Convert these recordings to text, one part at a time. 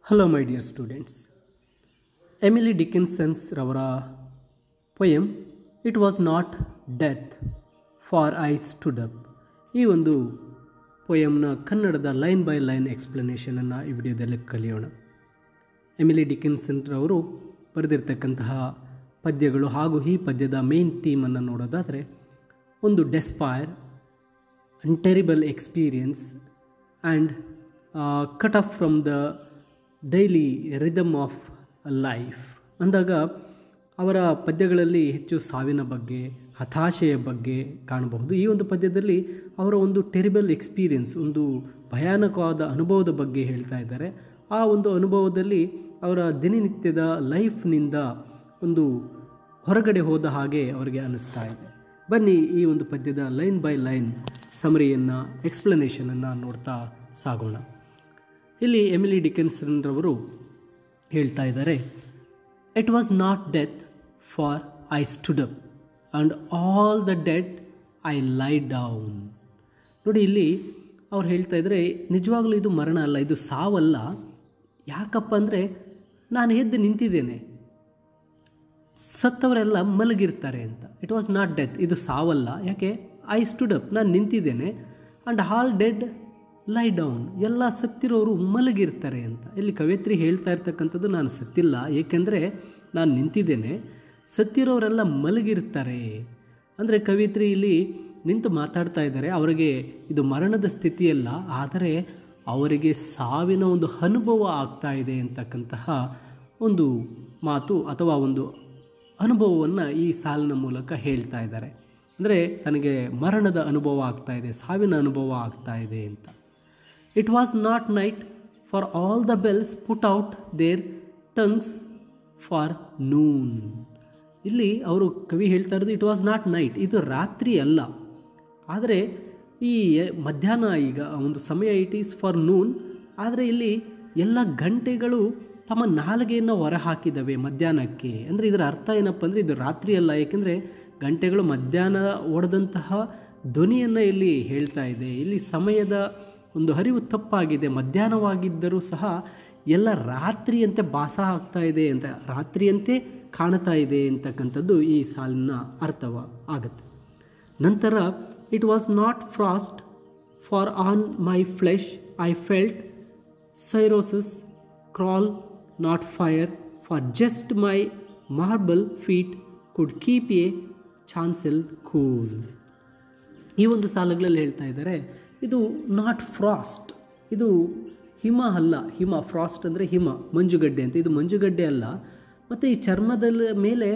Hello my dear students. Emily Dickinson's ರವರ poem It was not death for I stood up. ಈ ಒಂದು ಪೊಯಮ್ನ ಕನ್ನಡದ line by line ಎಕ್ಸ್ಪ್ಲನೇಷನನ್ನು ಈ ವಿಡಿಯೋದಲ್ಲಿ ಕಲಿಯೋಣ. ಎಮಿಲಿ ಡಿಕಿನ್ಸನ್ ರವರು ಬರೆದಿರ್ತಕ್ಕಂತಹ ಪದ್ಯಗಳು ಹಾಗೂ ಈ ಪದ್ಯದ ಮೇನ್ ಥೀಮನ್ನು ನೋಡೋದಾದರೆ ಒಂದು despair and terrible experience and cut off from the daily rhythm of life ಅಂದಾಗ ಅವರ ಪದ್ಯಗಳಲ್ಲಿ ಹೆಚ್ಚು ಸಾವಿನ ಬಗ್ಗೆ, ಹತಾಶೆಯ ಬಗ್ಗೆ ಕಾಣಬಹುದು. ಈ ಒಂದು ಪದ್ಯದಲ್ಲಿ ಅವರ ಒಂದು ಟೆರಿಬಲ್ ಎಕ್ಸ್ಪೀರಿಯನ್ಸ್, ಒಂದು ಭಯಾನಕವಾದ ಅನುಭವದ ಬಗ್ಗೆ ಹೇಳ್ತಾ ಇದ್ದಾರೆ. ಆ ಒಂದು ಅನುಭವದಲ್ಲಿ ಅವರ ದಿನನಿತ್ಯದ ಲೈಫ್ನಿಂದ ಒಂದು ಹೊರಗಡೆ ಹೋದ ಹಾಗೆ ಅವರಿಗೆ ಅನ್ನಿಸ್ತಾ ಇದೆ. ಬನ್ನಿ ಈ ಒಂದು ಪದ್ಯದ ಲೈನ್ ಬೈ ಲೈನ್ ಸಮರಿಯನ್ನು, ಎಕ್ಸ್ಪ್ಲನೇಷನನ್ನು ನೋಡ್ತಾ ಸಾಗೋಣ. ಇಲ್ಲಿ ಎಮಿಲಿ ಡಿಕಿನ್ಸನ್ ರವರು ಹೇಳ್ತಾ ಇದ್ದಾರೆ, it was not death for I stood up and all the dead I ಲೈ ಡೌನ್. ನೋಡಿ, ಇಲ್ಲಿ ಅವ್ರು ಹೇಳ್ತಾ ಇದ್ದಾರೆ, ನಿಜವಾಗ್ಲೂ ಇದು ಮರಣ ಅಲ್ಲ, ಇದು ಸಾವಲ್ಲ. ಯಾಕಪ್ಪ ಅಂದರೆ ನಾನು ಎದ್ದು ನಿಂತಿದ್ದೇನೆ, ಸತ್ತವರೆಲ್ಲ ಮಲಗಿರ್ತಾರೆ ಅಂತ. ಇಟ್ ವಾಸ್ ನಾಟ್ ಡೆತ್, ಇದು ಸಾವಲ್ಲ. ಯಾಕೆ? ಐ ಸ್ಟುಡ್ ಅಪ್, ನಾನು ನಿಂತಿದ್ದೇನೆ. And all dead lie down, ಎಲ್ಲ ಸತ್ತಿರೋರು ಮಲಗಿರ್ತಾರೆ ಅಂತ. ಇಲ್ಲಿ ಕವಯಿತ್ರಿ ಹೇಳ್ತಾ ಇರ್ತಕ್ಕಂಥದ್ದು ನಾನು ಸತ್ತಿಲ್ಲ, ಏಕೆಂದರೆ ನಾನು ನಿಂತಿದ್ದೇನೆ, ಸತ್ತಿರೋರೆಲ್ಲ ಮಲಗಿರ್ತಾರೆ. ಅಂದರೆ ಕವಯಿತ್ರಿ ಇಲ್ಲಿ ನಿಂತು ಮಾತಾಡ್ತಾ ಇದ್ದಾರೆ. ಅವರಿಗೆ ಇದು ಮರಣದ ಸ್ಥಿತಿಯಲ್ಲ, ಆದರೆ ಅವರಿಗೆ ಸಾವಿನ ಒಂದು ಅನುಭವ ಆಗ್ತಾ ಇದೆ ಅಂತಕ್ಕಂತಹ ಒಂದು ಮಾತು ಅಥವಾ ಒಂದು ಅನುಭವವನ್ನು ಈ ಸಾಲಿನ ಮೂಲಕ ಹೇಳ್ತಾ ಇದ್ದಾರೆ. ಅಂದರೆ ತನಗೆ ಮರಣದ ಅನುಭವ ಆಗ್ತಾ ಇದೆ, ಸಾವಿನ ಅನುಭವ ಆಗ್ತಾ ಇದೆ ಅಂತ. It was not night, for all the bells put out their tongues for noon. ಇಲ್ಲಿ ಅವರು ಕವಿ ಹೇಳ್ತಾ ಇರೋದು ಇಟ್ ವಾಸ್ ನಾಟ್ ನೈಟ್, ಇದು ರಾತ್ರಿ ಅಲ್ಲ, ಆದರೆ ಈ ಮಧ್ಯಾಹ್ನ, ಈಗ ಒಂದು ಸಮಯ ಇಟ್ ಈಸ್ ಫಾರ್ ನೂನ್. ಆದರೆ ಇಲ್ಲಿ ಎಲ್ಲ ಗಂಟೆಗಳು ತಮ್ಮ ನಾಲಿಗೆಯನ್ನು ಹೊರಹಾಕಿದವೆ ಮಧ್ಯಾಹ್ನಕ್ಕೆ. ಅಂದರೆ ಇದರ ಅರ್ಥ ಏನಪ್ಪ ಅಂದರೆ ಇದು ರಾತ್ರಿ ಅಲ್ಲ, ಏಕೆಂದರೆ ಗಂಟೆಗಳು ಮಧ್ಯಾಹ್ನ ಹೊಡೆದಂತಹ ಧ್ವನಿಯನ್ನು ಇಲ್ಲಿ ಹೇಳ್ತಾ ಇದೆ. ಇಲ್ಲಿ ಸಮಯದ ಒಂದು ಹರಿವು ತಪ್ಪಾಗಿದೆ. ಮಧ್ಯಾಹ್ನವಾಗಿದ್ದರೂ ಸಹ ಎಲ್ಲ ರಾತ್ರಿಯಂತೆ ಭಾಸ ಆಗ್ತಾ ಇದೆ ಅಂತ, ರಾತ್ರಿಯಂತೆ ಕಾಣ್ತಾ ಇದೆ ಅಂತಕ್ಕಂಥದ್ದು ಈ ಸಾಲಿನ ಅರ್ಥವ ಆಗುತ್ತೆ. ನಂತರ it was not frost for on my flesh I felt cirrhosis crawl not fire for just my marble feet could keep a chancel cool. ಈ ಒಂದು ಸಾಲುಗಳಲ್ಲಿ ಹೇಳ್ತಾ ಇದ್ದಾರೆ, ಇದು ನಾಟ್ ಫ್ರಾಸ್ಟ್, ಇದು ಹಿಮ ಅಲ್ಲ. ಹಿಮ, ಫ್ರಾಸ್ಟ್ ಅಂದರೆ ಹಿಮ, ಮಂಜುಗಡ್ಡೆ ಅಂತ. ಇದು ಮಂಜುಗಡ್ಡೆ ಅಲ್ಲ. ಮತ್ತು ಈ ಚರ್ಮದ ಮೇಲೆ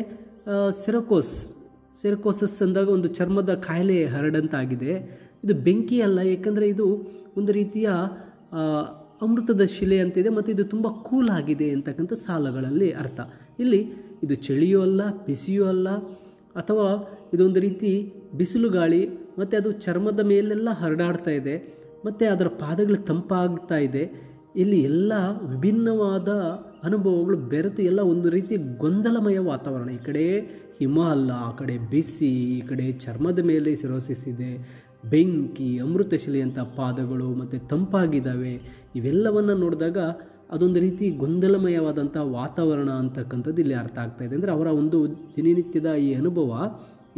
ಸೆರಕೋಸಸ್ ಅಂದಾಗ ಒಂದು ಚರ್ಮದ ಕಾಯಿಲೆ ಹರಡಂತಾಗಿದೆ. ಇದು ಬೆಂಕಿ ಅಲ್ಲ, ಏಕೆಂದರೆ ಇದು ಒಂದು ರೀತಿಯ ಅಮೃತದ ಶಿಲೆ ಅಂತಿದೆ ಮತ್ತು ಇದು ತುಂಬ ಕೂಲ್ ಆಗಿದೆ ಅಂತಕ್ಕಂಥ ಸಾಲುಗಳಲ್ಲಿ ಅರ್ಥ. ಇಲ್ಲಿ ಇದು ಚಳಿಯೂ ಅಲ್ಲ, ಬಿಸಿಯೂ ಅಲ್ಲ, ಅಥವಾ ಇದೊಂದು ರೀತಿ ಬಿಸಿಲು ಗಾಳಿ, ಮತ್ತು ಅದು ಚರ್ಮದ ಮೇಲೆಲ್ಲ ಹರಡಾಡ್ತಾ ಇದೆ, ಮತ್ತು ಅದರ ಪಾದಗಳು ತಂಪಾಗ್ತಾ ಇದೆ. ಇಲ್ಲಿ ಎಲ್ಲ ವಿಭಿನ್ನವಾದ ಅನುಭವಗಳು ಬೆರೆತು ಎಲ್ಲ ಒಂದು ರೀತಿ ಗೊಂದಲಮಯ ವಾತಾವರಣ. ಈ ಕಡೆ ಹಿಮ ಅಲ್ಲ, ಆ ಕಡೆ ಬಿಸಿ, ಈ ಕಡೆ ಚರ್ಮದ ಮೇಲೆ ಸಿರೋಸಿಸ್ ಇದೆ, ಬೆಂಕಿ, ಅಮೃತಶಿಲೆಯಂಥ ಪಾದಗಳು ಮತ್ತು ತಂಪಾಗಿದ್ದಾವೆ. ಇವೆಲ್ಲವನ್ನು ನೋಡಿದಾಗ ಅದೊಂದು ರೀತಿ ಗೊಂದಲಮಯವಾದಂಥ ವಾತಾವರಣ ಅಂತಕ್ಕಂಥದ್ದು ಇಲ್ಲಿ ಅರ್ಥ ಆಗ್ತಾ ಇದೆ. ಅಂದರೆ ಅವರ ಒಂದು ದಿನನಿತ್ಯದ ಈ ಅನುಭವ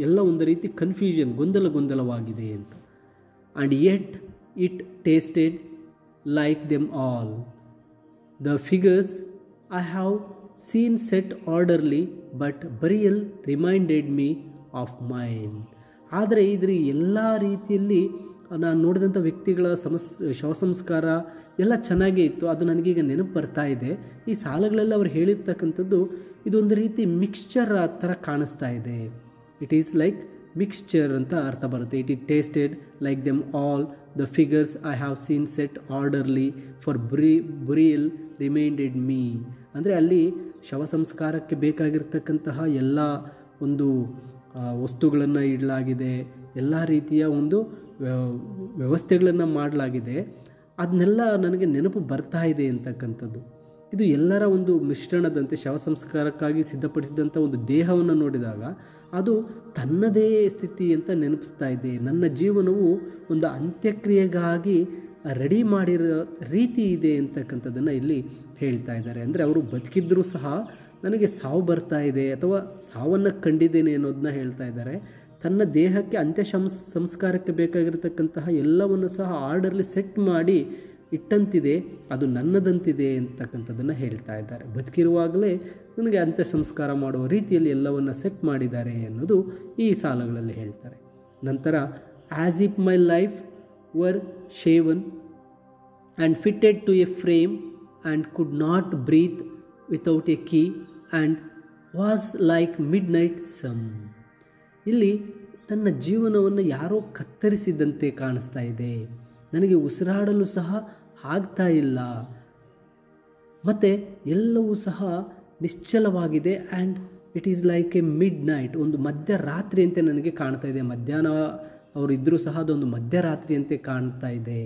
ಎಲ್ಲ ಒಂದು ರೀತಿ ಕನ್ಫ್ಯೂಷನ್, ಗೊಂದಲವಾಗಿದೆ ಅಂತ. And yet it tasted like them all the figures I have seen set orderly but burial reminded me of mine. ಆದರೆ ಇದ್ರ ಎಲ್ಲ ರೀತಿಯಲ್ಲಿ ನಾನು ನೋಡಿದಂಥ ವ್ಯಕ್ತಿಗಳ ಶವ ಸಂಸ್ಕಾರ ಎಲ್ಲ ಚೆನ್ನಾಗೇ ಇತ್ತು, ಅದು ನನಗೀಗ ನೆನಪು ಬರ್ತಾ ಇದೆ. ಈ ಸಾಲುಗಳೆಲ್ಲ ಅವ್ರು ಹೇಳಿರ್ತಕ್ಕಂಥದ್ದು ಇದೊಂದು ರೀತಿ ಮಿಕ್ಸ್ಚರ್ ಥರ ಕಾಣಿಸ್ತಾ ಇದೆ. ಇಟ್ ಈಸ್ ಲೈಕ್ ಮಿಕ್ಸ್ಚರ್ ಅಂತ ಅರ್ಥ ಬರುತ್ತೆ. It tasted like them all the figures I have seen set orderly for burial reminded me. ಅಂದರೆ ಅಲ್ಲಿ ಶವ ಸಂಸ್ಕಾರಕ್ಕೆ ಬೇಕಾಗಿರ್ತಕ್ಕಂತಹ ಎಲ್ಲ ಒಂದು ವಸ್ತುಗಳನ್ನು ಇಡಲಾಗಿದೆ, ಎಲ್ಲ ರೀತಿಯ ಒಂದು ವ್ಯವಸ್ಥೆಗಳನ್ನು ಮಾಡಲಾಗಿದೆ. ಅದನ್ನೆಲ್ಲ ನನಗೆ ನೆನಪು ಬರ್ತಾ ಇದೆ ಅಂತಕ್ಕಂಥದ್ದು. ಇದು ಎಲ್ಲರ ಒಂದು ಮಿಶ್ರಣದಂತೆ ಶವ ಸಂಸ್ಕಾರಕ್ಕಾಗಿ ಸಿದ್ಧಪಡಿಸಿದಂಥ ಒಂದು ದೇಹವನ್ನು ನೋಡಿದಾಗ ಅದು ತನ್ನದೇ ಸ್ಥಿತಿ ಅಂತ ನೆನಪಿಸ್ತಾ ಇದೆ. ನನ್ನ ಜೀವನವು ಒಂದು ಅಂತ್ಯಕ್ರಿಯೆಗಾಗಿ ರೆಡಿ ಮಾಡಿರೋ ರೀತಿ ಇದೆ ಅಂತಕ್ಕಂಥದ್ದನ್ನು ಇಲ್ಲಿ ಹೇಳ್ತಾ ಇದ್ದಾರೆ. ಅಂದರೆ ಅವರು ಬದುಕಿದ್ರೂ ಸಹ ನನಗೆ ಸಾವು ಬರ್ತಾ ಇದೆ ಅಥವಾ ಸಾವನ್ನು ಕಂಡಿದ್ದೇನೆ ಅನ್ನೋದನ್ನ ಹೇಳ್ತಾ ಇದ್ದಾರೆ. ತನ್ನ ದೇಹಕ್ಕೆ ಅಂತ್ಯ ಸಂಸ್ಕಾರಕ್ಕೆ ಬೇಕಾಗಿರತಕ್ಕಂತಹ ಎಲ್ಲವನ್ನು ಸಹ ಆರ್ಡರ್ಲಿ ಸೆಟ್ ಮಾಡಿ ಇಟ್ಟಂತಿದೆ, ಅದು ನನ್ನದಂತಿದೆ ಅಂತಕ್ಕಂಥದ್ದನ್ನು ಹೇಳ್ತಾ ಇದ್ದಾರೆ. ಬದುಕಿರುವಾಗಲೇ ನನಗೆ ಅಂತ್ಯ ಸಂಸ್ಕಾರ ಮಾಡುವ ರೀತಿಯಲ್ಲಿ ಎಲ್ಲವನ್ನು ಸೆಟ್ ಮಾಡಿದ್ದಾರೆ ಅನ್ನೋದು ಈ ಸಾಲುಗಳಲ್ಲಿ ಹೇಳ್ತಾರೆ. ನಂತರ as if my life were shaven and fitted to a frame and could not breathe without a key and was like midnight some. ಇಲ್ಲಿ ತನ್ನ ಜೀವನವನ್ನು ಯಾರೋ ಕತ್ತರಿಸಿದಂತೆ ಕಾಣಿಸ್ತಾ ಇದೆ, ನನಗೆ ಉಸಿರಾಡಲು ಸಹ ಆಗ್ತಾ ಇಲ್ಲ, ಮತ್ತು ಎಲ್ಲವೂ ಸಹ ನಿಶ್ಚಲವಾಗಿದೆ. And it is like a midnight, ಒಂದು ಮಧ್ಯರಾತ್ರಿಯಂತೆ ನನಗೆ ಕಾಣ್ತಾ ಇದೆ. ಮಧ್ಯಾಹ್ನ ಅವರು ಇದ್ದರೂ ಸಹ ಅದೊಂದು ಮಧ್ಯರಾತ್ರಿಯಂತೆ ಕಾಣ್ತಾ ಇದೆ.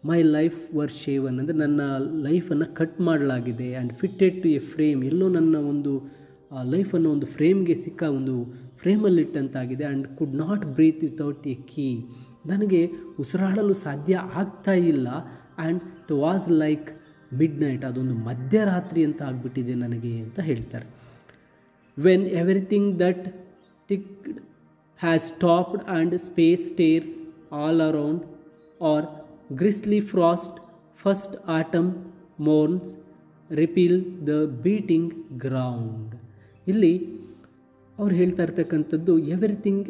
ಮೈ ಲೈಫ್ ವರ್ ಶೇವನ್ ಅಂದರೆ ನನ್ನ ಲೈಫನ್ನು ಕಟ್ ಮಾಡಲಾಗಿದೆ. And fitted to a frame, ಎಲ್ಲೋ ನನ್ನ ಒಂದು ಲೈಫನ್ನು ಒಂದು ಫ್ರೇಮ್ಗೆ ಸಿಕ್ಕ ಒಂದು ಫ್ರೇಮಲ್ಲಿಟ್ಟಂತಾಗಿದೆ. And could not breathe without a key, ನನಗೆ ಉಸಿರಾಡಲು ಸಾಧ್ಯ ಆಗ್ತಾ ಇಲ್ಲ. And it was like midnight, ಅದೊಂದು ಮಧ್ಯರಾತ್ರಿ ಅಂತ ಆಗಿಬಿಟ್ಟಿದೆ ನನಗೆ ಅಂತ ಹೇಳ್ತಾರೆ. When everything that ticked has stopped and space stares all around or grisly frost first autumn morns repeal the beating ground. ಇಲ್ಲಿ ಅವ್ರು ಹೇಳ್ತಾ ಇರ್ತಕ್ಕಂಥದ್ದು ಎವ್ರಿಥಿಂಗ್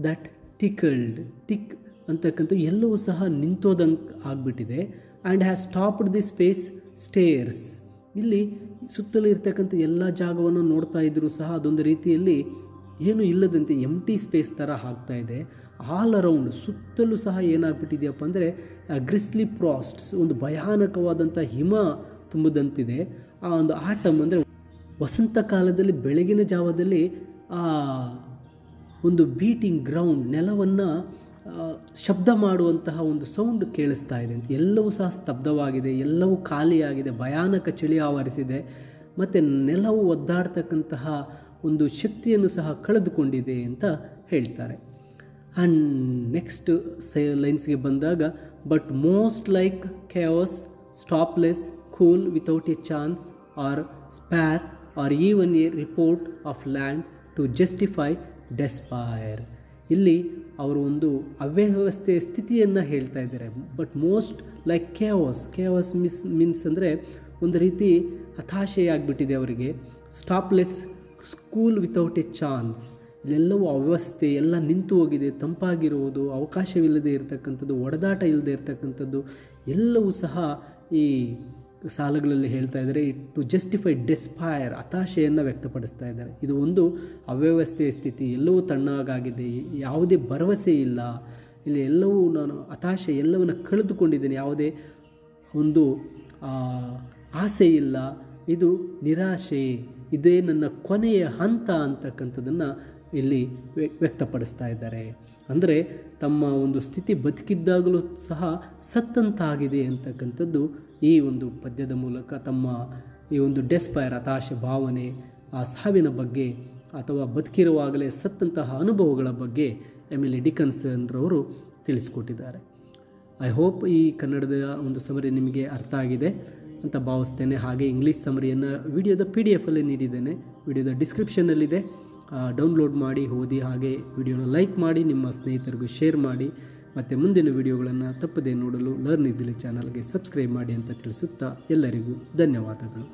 ದಟ್ ಟಿಕ್ ಅಂತಕ್ಕಂಥ ಎಲ್ಲವೂ ಸಹ ನಿಂತೋದಂಗೆ ಆಗಿಬಿಟ್ಟಿದೆ. And has stopped the space stairs, ಇಲ್ಲಿ ಸುತ್ತಲೂ ಇರ್ತಕ್ಕಂಥ ಎಲ್ಲ ಜಾಗವನ್ನು ನೋಡ್ತಾ ಇದ್ದರೂ ಸಹ ಅದೊಂದು ರೀತಿಯಲ್ಲಿ ಏನು ಇಲ್ಲದಂತೆ ಎಂಟಿ ಸ್ಪೇಸ್ ಥರ ಆಗ್ತಾ ಇದೆ. ಆಲ್ ಅರೌಂಡ್, ಸುತ್ತಲೂ ಸಹ ಏನಾಗ್ಬಿಟ್ಟಿದೆಯಪ್ಪ ಅಂದರೆ ಗ್ರಿಸ್ಲಿ ಫ್ರಾಸ್ಟ್ಸ್, ಒಂದು ಭಯಾನಕವಾದಂಥ ಹಿಮ ತುಂಬದಂತಿದೆ. ಆ ಒಂದು ಆಟಮ್ ಅಂದರೆ ವಸಂತ ಕಾಲದಲ್ಲಿ ಬೆಳಗಿನ ಜಾವದಲ್ಲಿ ಆ ಒಂದು ಬೀಟಿಂಗ್ ಗ್ರೌಂಡ್, ನೆಲವನ್ನು ಶಬ್ದ ಮಾಡುವಂತಹ ಒಂದು ಸೌಂಡ್ ಕೇಳಿಸ್ತಾ ಇದೆ ಅಂತ. ಎಲ್ಲವೂ ಸಹ ಸ್ತಬ್ಧವಾಗಿದೆ, ಎಲ್ಲವೂ ಖಾಲಿಯಾಗಿದೆ, ಭಯಾನಕ ಚಳಿ ಆವರಿಸಿದೆ, ಮತ್ತು ನೆಲವು ಒದ್ದಾಡ್ತಕ್ಕಂತಹ ಒಂದು ಶಕ್ತಿಯನ್ನು ಸಹ ಕಳೆದುಕೊಂಡಿದೆ ಅಂತ ಹೇಳ್ತಾರೆ. ಆ್ಯಂಡ್ ನೆಕ್ಸ್ಟ್ ಲೈನ್ಸ್ಗೆ ಬಂದಾಗ, but most like chaos, stopless, cool without a chance or spar or even a report of land to justify despair. ಇಲ್ಲಿ ಅವರು ಒಂದು ಅವ್ಯವಸ್ಥೆಯ ಸ್ಥಿತಿಯನ್ನು ಹೇಳ್ತಾ ಇದ್ದಾರೆ. But most like chaos means ಅಂದರೆ ಒಂದು ರೀತಿ ಹತಾಶೆಯಾಗಿಬಿಟ್ಟಿದೆ ಅವರಿಗೆ. Stopless, cool without a chance, ಇಲ್ಲೆಲ್ಲವೂ ಅವ್ಯವಸ್ಥೆ, ಎಲ್ಲ ನಿಂತು ಹೋಗಿದೆ, ತಂಪಾಗಿರುವುದು, ಅವಕಾಶವಿಲ್ಲದೆ ಇರತಕ್ಕಂಥದ್ದು, ಒಡೆದಾಟ ಇಲ್ಲದೆ ಇರತಕ್ಕಂಥದ್ದು ಎಲ್ಲವೂ ಸಹ ಈ ಸಾಲುಗಳಲ್ಲಿ ಹೇಳ್ತಾ ಇದ್ದಾರೆ. ಟು ಜಸ್ಟಿಫೈ ಡೆಸ್ಪೈರ್, ಹತಾಶೆಯನ್ನು ವ್ಯಕ್ತಪಡಿಸ್ತಾ ಇದ್ದಾರೆ. ಇದು ಒಂದು ಅವ್ಯವಸ್ಥೆಯ ಸ್ಥಿತಿ, ಎಲ್ಲವೂ ತಣ್ಣಗಾಗಿದೆ, ಯಾವುದೇ ಭರವಸೆ ಇಲ್ಲ, ಇಲ್ಲಿ ಎಲ್ಲವೂ ನಾನು ಹತಾಶೆ, ಎಲ್ಲವನ್ನು ಕಳೆದುಕೊಂಡಿದ್ದೇನೆ, ಯಾವುದೇ ಒಂದು ಆಸೆ ಇಲ್ಲ, ಇದು ನಿರಾಶೆ, ಇದೇ ನನ್ನ ಕೊನೆಯ ಹಂತ ಅಂತಕ್ಕಂಥದ್ದನ್ನು ಇಲ್ಲಿ ವ್ಯಕ್ತಪಡಿಸ್ತಾ ಇದ್ದಾರೆ. ಅಂದರೆ ತಮ್ಮ ಒಂದು ಸ್ಥಿತಿ ಬದುಕಿದ್ದಾಗಲೂ ಸಹ ಸತ್ತಂತಾಗಿದೆ ಅಂತಕ್ಕಂಥದ್ದು ಈ ಒಂದು ಪದ್ಯದ ಮೂಲಕ ತಮ್ಮ ಈ ಒಂದು ಡೆಸ್ಪೈರ್, ಹತಾಶೆ ಭಾವನೆ, ಆ ಸಾವಿನ ಬಗ್ಗೆ ಅಥವಾ ಬದುಕಿರುವಾಗಲೇ ಸತ್ತಂತಹ ಅನುಭವಗಳ ಬಗ್ಗೆ ಎಮಿಲಿ ಡಿಕನ್ಸನ್ರವರು ತಿಳಿಸ್ಕೊಟ್ಟಿದ್ದಾರೆ. ಐ ಹೋಪ್ ಈ ಕನ್ನಡದ ಒಂದು ಸಮರಿ ನಿಮಗೆ ಅರ್ಥ ಆಗಿದೆ ಅಂತ ಭಾವಿಸ್ತೇನೆ. ಹಾಗೆ ಇಂಗ್ಲೀಷ್ ಸಮರಿಯನ್ನು ವಿಡಿಯೋದ PDF ಅಲ್ಲಿ ನೀಡಿದ್ದೇನೆ, ವಿಡಿಯೋದ ಡಿಸ್ಕ್ರಿಪ್ಷನ್ನಲ್ಲಿದೆ, ಡೌನ್ಲೋಡ್ ಮಾಡಿ ಓದಿ. ಹಾಗೆ ವಿಡಿಯೋನ ಲೈಕ್ ಮಾಡಿ, ನಿಮ್ಮ ಸ್ನೇಹಿತರಿಗೂ ಶೇರ್ ಮಾಡಿ, ಮತ್ತು ಮುಂದಿನ ವಿಡಿಯೋಗಳನ್ನು ತಪ್ಪದೇ ನೋಡಲು ಲರ್ನ್ ಈಸಿಲಿ ಚಾನಲ್ಗೆ ಸಬ್ಸ್ಕ್ರೈಬ್ ಮಾಡಿ ಅಂತ ತಿಳಿಸುತ್ತಾ ಎಲ್ಲರಿಗೂ ಧನ್ಯವಾದಗಳು.